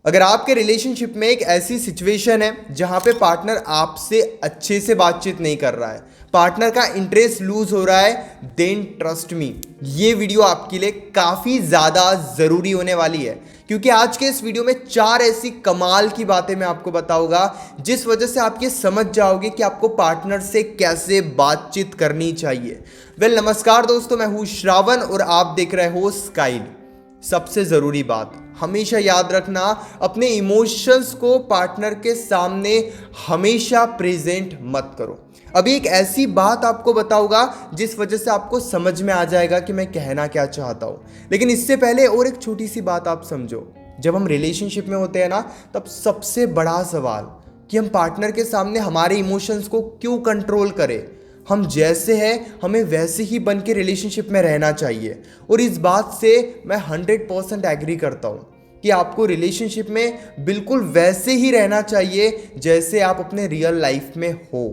अगर आपके रिलेशनशिप में एक ऐसी सिचुएशन है जहां पे पार्टनर आपसे अच्छे से बातचीत नहीं कर रहा है, पार्टनर का इंटरेस्ट लूज हो रहा है, देन ट्रस्ट मी, ये वीडियो आपके लिए काफ़ी ज़्यादा ज़रूरी होने वाली है। क्योंकि आज के इस वीडियो में 4 ऐसी कमाल की बातें मैं आपको बताऊंगा जिस वजह से आप ये समझ जाओगे कि आपको पार्टनर से कैसे बातचीत करनी चाहिए। नमस्कार दोस्तों, मैं हूँ श्रावण और आप देख रहे हो स्काइल। सबसे ज़रूरी बात हमेशा याद रखना, अपने इमोशंस को पार्टनर के सामने हमेशा प्रेजेंट मत करो। अभी एक ऐसी बात आपको बताऊंगा जिस वजह से आपको समझ में आ जाएगा कि मैं कहना क्या चाहता हूँ। लेकिन इससे पहले और एक छोटी सी बात आप समझो। जब हम रिलेशनशिप में होते हैं ना, तब सबसे बड़ा सवाल कि हम पार्टनर के सामने हमारे इमोशंस को क्यों कंट्रोल करें। हम जैसे हैं हमें वैसे ही बन के रिलेशनशिप में रहना चाहिए। और इस बात से मैं 100% एग्री करता हूँ कि आपको रिलेशनशिप में बिल्कुल वैसे ही रहना चाहिए जैसे आप अपने रियल लाइफ में हो।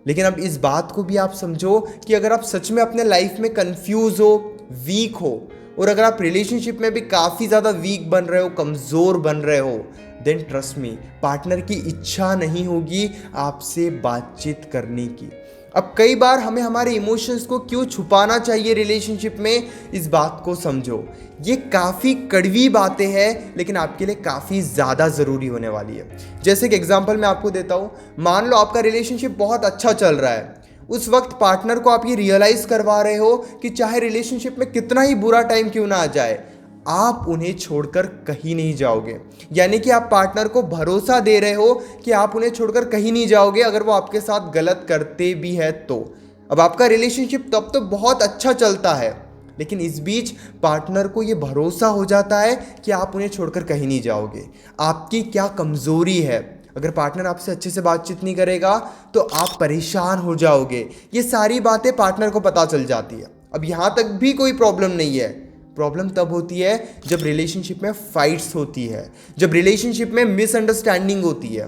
लेकिन अब इस बात को भी आप समझो कि अगर आप सच में अपने लाइफ में कंफ्यूज हो, वीक हो, और अगर आप रिलेशनशिप में भी काफ़ी ज़्यादा वीक बन रहे हो, कमज़ोर बन रहे हो, देन ट्रस्ट मी, पार्टनर की इच्छा नहीं होगी आपसे बातचीत करने की। अब कई बार हमें हमारे इमोशंस को क्यों छुपाना चाहिए रिलेशनशिप में, इस बात को समझो। ये काफ़ी कड़वी बातें हैं लेकिन आपके लिए काफ़ी ज़्यादा ज़रूरी होने वाली है। जैसे कि एग्जांपल मैं आपको देता हूँ। मान लो आपका रिलेशनशिप बहुत अच्छा चल रहा है। उस वक्त पार्टनर को आप ये रियलाइज़ करवा रहे हो कि चाहे रिलेशनशिप में कितना ही बुरा टाइम क्यों ना आ जाए, आप उन्हें छोड़कर कहीं नहीं जाओगे। यानी कि आप पार्टनर को भरोसा दे रहे हो कि आप उन्हें छोड़कर कहीं नहीं जाओगे अगर वो आपके साथ गलत करते भी है तो। अब आपका रिलेशनशिप तब तो बहुत अच्छा चलता है, लेकिन इस बीच पार्टनर को ये भरोसा हो जाता है कि आप उन्हें छोड़कर कहीं नहीं जाओगे। आपकी क्या कमज़ोरी है? अगर पार्टनर आपसे अच्छे से बातचीत नहीं करेगा तो आप परेशान हो जाओगे। ये सारी बातें पार्टनर को पता चल जाती है। अब यहाँ तक भी कोई प्रॉब्लम नहीं है। प्रॉब्लम तब होती है जब रिलेशनशिप में फाइट्स होती है, जब रिलेशनशिप में मिसअंडरस्टैंडिंग होती है।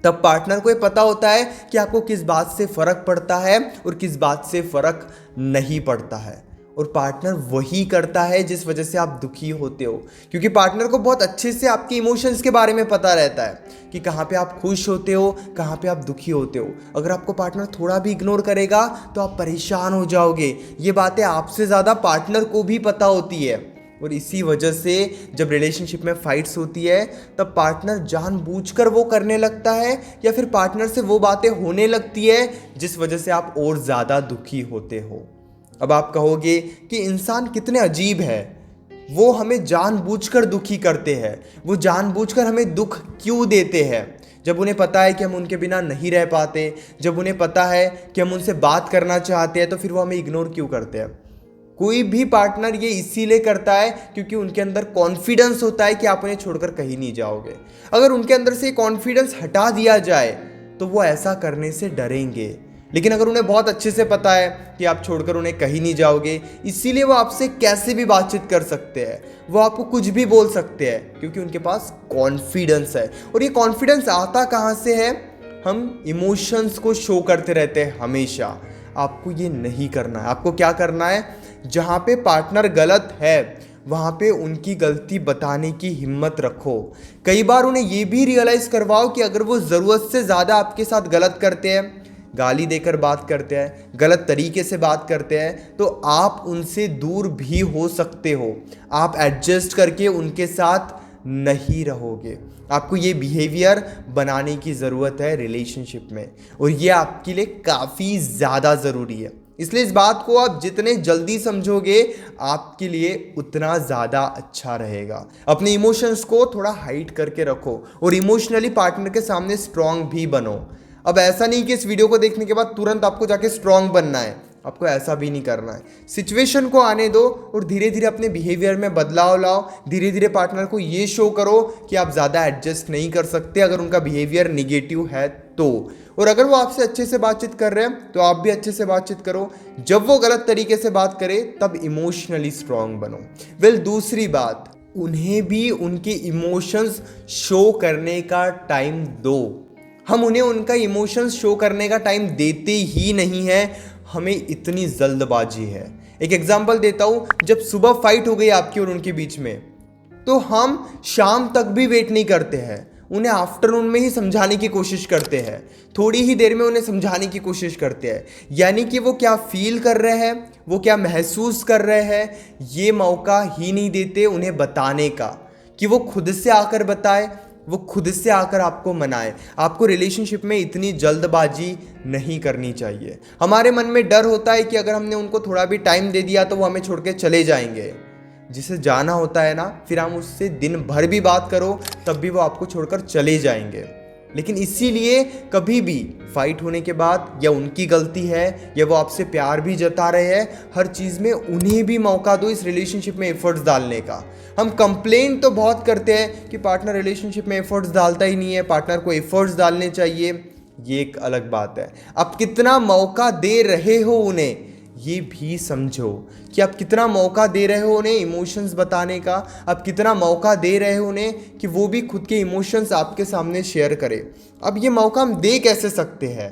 तब पार्टनर को ये पता होता है कि आपको किस बात से फ़र्क पड़ता है और किस बात से फ़र्क नहीं पड़ता है। और पार्टनर वही करता है जिस वजह से आप दुखी होते हो, क्योंकि पार्टनर को बहुत अच्छे से आपके इमोशंस के बारे में पता रहता है कि कहाँ पे आप खुश होते हो, कहाँ पे आप दुखी होते हो। अगर आपको पार्टनर थोड़ा भी इग्नोर करेगा तो आप परेशान हो जाओगे। ये बातें आपसे ज़्यादा पार्टनर को भी पता होती है। और इसी वजह से जब रिलेशनशिप में फाइट्स होती है तब पार्टनर जानबूझकर वो करने लगता है या फिर पार्टनर से वो बातें होने लगती है जिस वजह से आप और ज़्यादा दुखी होते हो। अब आप कहोगे कि इंसान कितने अजीब है, वो हमें जानबूझकर दुखी करते हैं, वो जानबूझकर हमें दुख क्यों देते हैं? जब उन्हें पता है कि हम उनके बिना नहीं रह पाते, जब उन्हें पता है कि हम उनसे बात करना चाहते हैं, तो फिर वो हमें इग्नोर क्यों करते हैं? कोई भी पार्टनर ये इसीलिए करता है क्योंकि उनके अंदर कॉन्फिडेंस होता है कि आप उन्हें छोड़कर कहीं नहीं जाओगे। अगर उनके अंदर से कॉन्फिडेंस हटा दिया जाए तो वो ऐसा करने से डरेंगे। लेकिन अगर उन्हें बहुत अच्छे से पता है कि आप छोड़कर उन्हें कहीं नहीं जाओगे, इसीलिए वो आपसे कैसे भी बातचीत कर सकते हैं, वो आपको कुछ भी बोल सकते हैं, क्योंकि उनके पास कॉन्फिडेंस है। और ये कॉन्फिडेंस आता कहाँ से है? हम इमोशंस को शो करते रहते हैं हमेशा। आपको ये नहीं करना है। आपको क्या करना है? जहाँ पे पार्टनर गलत है वहाँ पे उनकी गलती बताने की हिम्मत रखो। कई बार उन्हें ये भी रियलाइज़ करवाओ कि अगर वो ज़रूरत से ज़्यादा आपके साथ गलत करते हैं, गाली देकर बात करते हैं, गलत तरीके से बात करते हैं, तो आप उनसे दूर भी हो सकते हो। आप एडजस्ट करके उनके साथ नहीं रहोगे। आपको ये बिहेवियर बनाने की ज़रूरत है रिलेशनशिप में, और ये आपके लिए काफ़ी ज़्यादा ज़रूरी है। इसलिए इस बात को आप जितने जल्दी समझोगे आपके लिए उतना ज़्यादा अच्छा रहेगा। अपने इमोशंस को थोड़ा हाइड करके रखो और इमोशनली पार्टनर के सामने स्ट्रांग भी बनो। अब ऐसा नहीं कि इस वीडियो को देखने के बाद तुरंत आपको जाके स्ट्रांग बनना है, आपको ऐसा भी नहीं करना है। सिचुएशन को आने दो और धीरे धीरे अपने बिहेवियर में बदलाव लाओ। धीरे धीरे पार्टनर को ये शो करो कि आप ज़्यादा एडजस्ट नहीं कर सकते अगर उनका बिहेवियर निगेटिव है तो। और अगर वो आपसे अच्छे से बातचीत कर रहे हैं तो आप भी अच्छे से बातचीत करो। जब वो गलत तरीके से बात करे तब इमोशनली स्ट्रांग बनो। दूसरी बात, उन्हें भी उनके इमोशंस शो करने का टाइम दो। हम उन्हें उनका इमोशंस शो करने का टाइम देते ही नहीं है, हमें इतनी जल्दबाजी है। एक एग्जांपल देता हूँ। जब सुबह फाइट हो गई आपकी और उनके बीच में, तो हम शाम तक भी वेट नहीं करते हैं, उन्हें आफ्टरनून में ही समझाने की कोशिश करते हैं, थोड़ी ही देर में उन्हें समझाने की कोशिश करते हैं। यानी कि वो क्या फील कर रहे हैं, वो क्या महसूस कर रहे हैं, ये मौका ही नहीं देते उन्हें बताने का, कि वो खुद से आकर बताए, वो खुद से आकर आपको मनाए। आपको रिलेशनशिप में इतनी जल्दबाजी नहीं करनी चाहिए। हमारे मन में डर होता है कि अगर हमने उनको थोड़ा भी टाइम दे दिया तो वो हमें छोड़ के चले जाएंगे। जिसे जाना होता है ना, फिर हम उससे दिन भर भी बात करो तब भी वो आपको छोड़कर चले जाएंगे। लेकिन इसीलिए कभी भी फाइट होने के बाद, या उनकी गलती है या वो आपसे प्यार भी जता रहे हैं, हर चीज़ में उन्हें भी मौका दो इस रिलेशनशिप में एफर्ट्स डालने का। हम कंप्लेंट तो बहुत करते हैं कि पार्टनर रिलेशनशिप में एफर्ट्स डालता ही नहीं है, पार्टनर को एफर्ट्स डालने चाहिए, ये एक अलग बात है। आप कितना मौका दे रहे हो उन्हें, ये भी समझो कि आप कितना मौका दे रहे हो उन्हें इमोशंस बताने का, आप कितना मौका दे रहे हो उन्हें कि वो भी खुद के इमोशंस आपके सामने शेयर करें। अब ये मौका हम दे कैसे सकते हैं?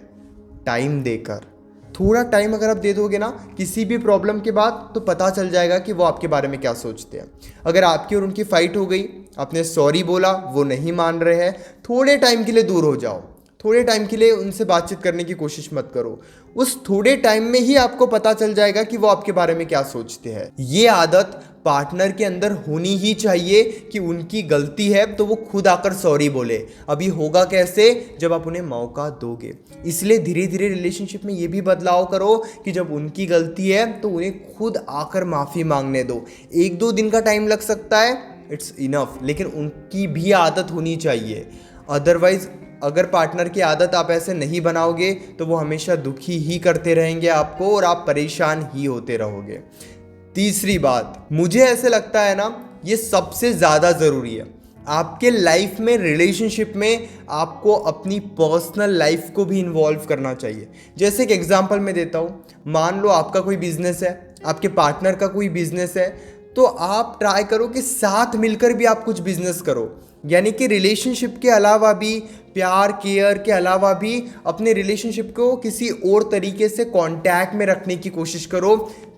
टाइम देकर। थोड़ा टाइम अगर आप दे दोगे ना किसी भी प्रॉब्लम के बाद, तो पता चल जाएगा कि वो आपके बारे में क्या सोचते हैं। अगर आपकी और उनकी फाइट हो गई, आपने सॉरी बोला, वो नहीं मान रहे हैं, थोड़े टाइम के लिए दूर हो जाओ, थोड़े टाइम के लिए उनसे बातचीत करने की कोशिश मत करो। उस थोड़े टाइम में ही आपको पता चल जाएगा कि वो आपके बारे में क्या सोचते हैं। ये आदत पार्टनर के अंदर होनी ही चाहिए कि उनकी गलती है तो वो खुद आकर सॉरी बोले। अभी होगा कैसे? जब आप उन्हें मौका दोगे। इसलिए धीरे धीरे रिलेशनशिप में ये भी बदलाव करो कि जब उनकी गलती है तो उन्हें खुद आकर माफ़ी मांगने दो। 1-2 दिन का टाइम लग सकता है, इट्स इनफ, लेकिन उनकी भी आदत होनी चाहिए। अदरवाइज अगर पार्टनर की आदत आप ऐसे नहीं बनाओगे तो वो हमेशा दुखी ही करते रहेंगे आपको, और आप परेशान ही होते रहोगे। तीसरी बात, मुझे ऐसे लगता है ना, ये सबसे ज़्यादा ज़रूरी है आपके लाइफ में, रिलेशनशिप में आपको अपनी पर्सनल लाइफ को भी इन्वॉल्व करना चाहिए। जैसे एक एग्जांपल मैं देता हूँ, मान लो आपका कोई बिजनेस है, आपके पार्टनर का कोई बिजनेस है, तो आप ट्राई करो कि साथ मिलकर भी आप कुछ बिजनेस करो। यानी कि रिलेशनशिप के अलावा भी, प्यार केयर के अलावा भी अपने रिलेशनशिप को किसी और तरीके से कांटेक्ट में रखने की कोशिश करो।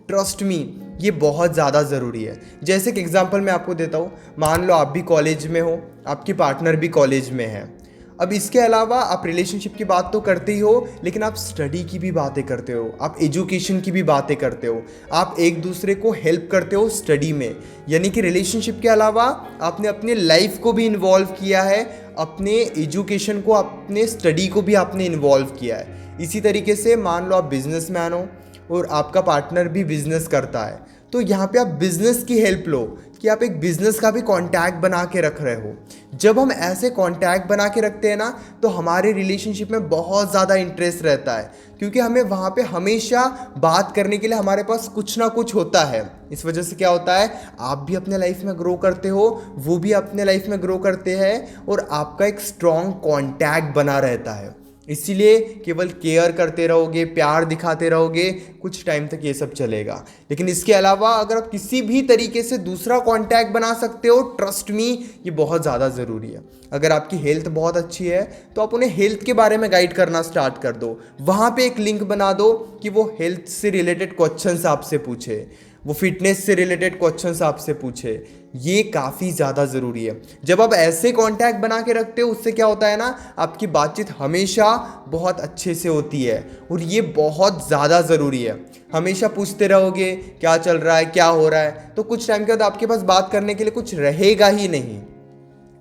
ट्रस्ट मी, ये बहुत ज़्यादा ज़रूरी है। जैसे कि एग्जांपल मैं आपको देता हूँ, मान लो आप भी कॉलेज में हो, आपकी पार्टनर भी कॉलेज में है। अब इसके अलावा आप रिलेशनशिप की बात तो करते ही हो, लेकिन आप स्टडी की भी बातें करते हो, आप एजुकेशन की भी बातें करते हो, आप एक दूसरे को हेल्प करते हो स्टडी में। यानी कि रिलेशनशिप के अलावा आपने अपने लाइफ को भी इन्वॉल्व किया है, अपने एजुकेशन को, अपने स्टडी को भी आपने इन्वॉल्व किया है। इसी तरीके से मान लो आप बिजनेसमैन हो और आपका पार्टनर भी बिजनेस करता है, तो यहाँ पे आप बिजनेस की हेल्प लो कि आप एक बिजनेस का भी कांटेक्ट बना के रख रहे हो। जब हम ऐसे कांटेक्ट बना के रखते हैं ना, तो हमारे रिलेशनशिप में बहुत ज़्यादा इंटरेस्ट रहता है, क्योंकि हमें वहाँ पे हमेशा बात करने के लिए हमारे पास कुछ ना कुछ होता है। इस वजह से क्या होता है, आप भी अपने लाइफ में ग्रो करते हो, वो भी अपने लाइफ में ग्रो करते हैं, और आपका एक स्ट्रॉन्ग कांटेक्ट बना रहता है। इसीलिए केवल केयर करते रहोगे, प्यार दिखाते रहोगे, कुछ टाइम तक ये सब चलेगा। लेकिन इसके अलावा अगर आप किसी भी तरीके से दूसरा कांटेक्ट बना सकते हो, ट्रस्ट मी, ये बहुत ज़्यादा ज़रूरी है। अगर आपकी हेल्थ बहुत अच्छी है तो आप उन्हें हेल्थ के बारे में गाइड करना स्टार्ट कर दो। वहाँ पे एक लिंक बना दो कि वो हेल्थ से रिलेटेड क्वेश्चंस आपसे पूछे, वो फिटनेस से रिलेटेड क्वेश्चंस आपसे पूछे। ये काफ़ी ज़्यादा ज़रूरी है। जब आप ऐसे कांटेक्ट बना के रखते हो, उससे क्या होता है ना, आपकी बातचीत हमेशा बहुत अच्छे से होती है, और ये बहुत ज़्यादा ज़रूरी है। हमेशा पूछते रहोगे क्या चल रहा है, क्या हो रहा है, तो कुछ टाइम के बाद आपके पास बात करने के लिए कुछ रहेगा ही नहीं।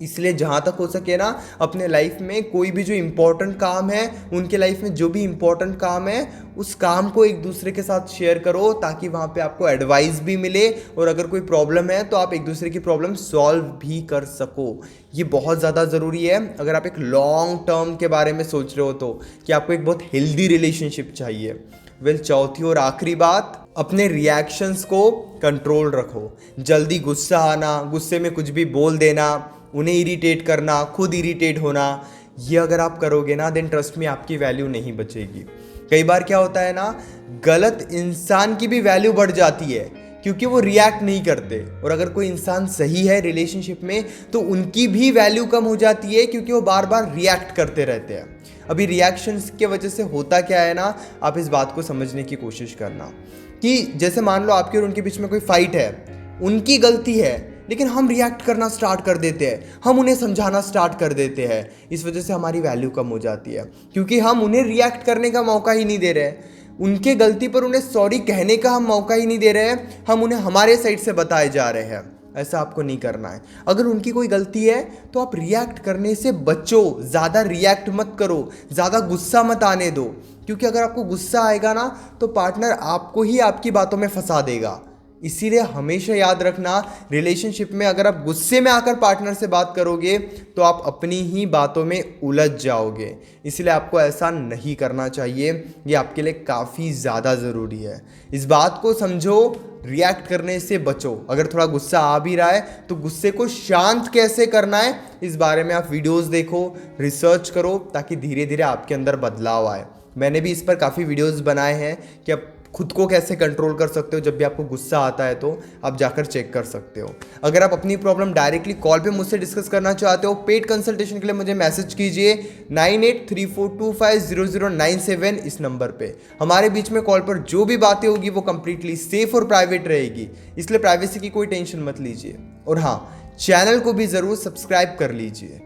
इसलिए जहाँ तक हो सके ना, अपने लाइफ में कोई भी जो इम्पोर्टेंट काम है, उनके लाइफ में जो भी इम्पोर्टेंट काम है, उस काम को एक दूसरे के साथ शेयर करो, ताकि वहाँ पे आपको एडवाइस भी मिले, और अगर कोई प्रॉब्लम है तो आप एक दूसरे की प्रॉब्लम सॉल्व भी कर सको। ये बहुत ज़्यादा ज़रूरी है अगर आप एक लॉन्ग टर्म के बारे में सोच रहे हो तो, कि आपको एक बहुत हेल्दी रिलेशनशिप चाहिए। चौथी और आखिरी बात, अपने रिएक्शंस को कंट्रोल रखो। जल्दी गुस्सा आना, गुस्से में कुछ भी बोल देना, उन्हें इरिटेट करना, खुद इरिटेट होना, ये अगर आप करोगे ना, देन ट्रस्ट में आपकी वैल्यू नहीं बचेगी। कई बार क्या होता है ना, गलत इंसान की भी वैल्यू बढ़ जाती है क्योंकि वो रिएक्ट नहीं करते, और अगर कोई इंसान सही है रिलेशनशिप में तो उनकी भी वैल्यू कम हो जाती है क्योंकि वो बार बार रिएक्ट करते रहते हैं। अभी रिएक्शंस की वजह से होता क्या है ना, आप इस बात को समझने की कोशिश करना कि जैसे मान लो आपके और उनके बीच में कोई फाइट है, उनकी गलती है, लेकिन हम रिएक्ट करना स्टार्ट कर देते हैं, हम उन्हें समझाना स्टार्ट कर देते हैं। इस वजह से हमारी वैल्यू कम हो जाती है, क्योंकि हम उन्हें रिएक्ट करने का मौका ही नहीं दे रहे हैं। उनके गलती पर उन्हें सॉरी कहने का हम मौका ही नहीं दे रहे हैं, हम उन्हें हमारे साइड से बताए जा रहे हैं। ऐसा आपको नहीं करना है। अगर उनकी कोई गलती है तो आप रिएक्ट करने से बचो, ज़्यादा रिएक्ट मत करो, ज़्यादा गुस्सा मत आने दो, क्योंकि अगर आपको गुस्सा आएगा ना तो पार्टनर आपको ही आपकी बातों में फंसा देगा। इसीलिए हमेशा याद रखना, रिलेशनशिप में अगर आप गुस्से में आकर पार्टनर से बात करोगे तो आप अपनी ही बातों में उलझ जाओगे। इसलिए आपको ऐसा नहीं करना चाहिए, ये आपके लिए काफ़ी ज़्यादा ज़रूरी है। इस बात को समझो, रिएक्ट करने से बचो। अगर थोड़ा गुस्सा आ भी रहा है तो गुस्से को शांत कैसे करना है इस बारे में आप वीडियोस देखो, रिसर्च करो, ताकि धीरे धीरे आपके अंदर बदलाव आए। मैंने भी इस पर काफ़ी वीडियोस बनाए हैं कि आप खुद को कैसे कंट्रोल कर सकते हो जब भी आपको गुस्सा आता है, तो आप जाकर चेक कर सकते हो। अगर आप अपनी प्रॉब्लम डायरेक्टली कॉल पे मुझसे डिस्कस करना चाहते हो, पेड कंसल्टेशन के लिए मुझे मैसेज कीजिए 9834250097 इस नंबर पे। हमारे बीच में कॉल पर जो भी बातें होगी वो कंप्लीटली सेफ और प्राइवेट रहेगी, इसलिए प्राइवेसी की कोई टेंशन मत लीजिए। और हाँ, चैनल को भी ज़रूर सब्सक्राइब कर लीजिए।